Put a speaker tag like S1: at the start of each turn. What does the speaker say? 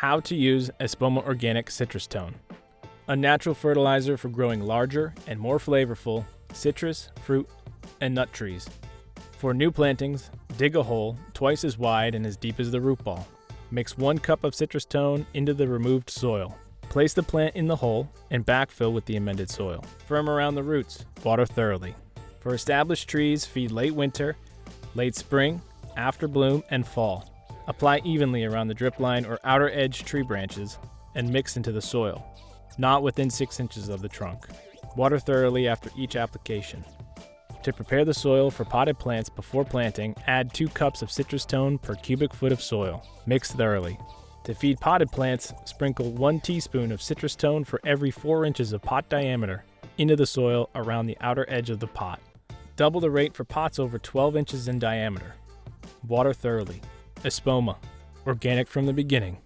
S1: How to use Espoma Organic Citrus-tone, a natural fertilizer for growing larger and more flavorful citrus, fruit, and nut trees. For new plantings, dig a hole twice as wide and as deep as the root ball. Mix 1 cup of citrus-tone into the removed soil. Place the plant in the hole and backfill with the amended soil. Firm around the roots. Water thoroughly. For established trees, feed late winter, late spring, after bloom, and fall. Apply evenly around the drip line or outer edge tree branches and mix into the soil, not within 6 inches of the trunk. Water thoroughly after each application. To prepare the soil for potted plants before planting, add 2 cups of citrus-tone per cubic foot of soil. Mix thoroughly. To feed potted plants, sprinkle 1 teaspoon of citrus-tone for every 4 inches of pot diameter into the soil around the outer edge of the pot. Double the rate for pots over 12 inches in diameter. Water thoroughly. Espoma, organic from the beginning.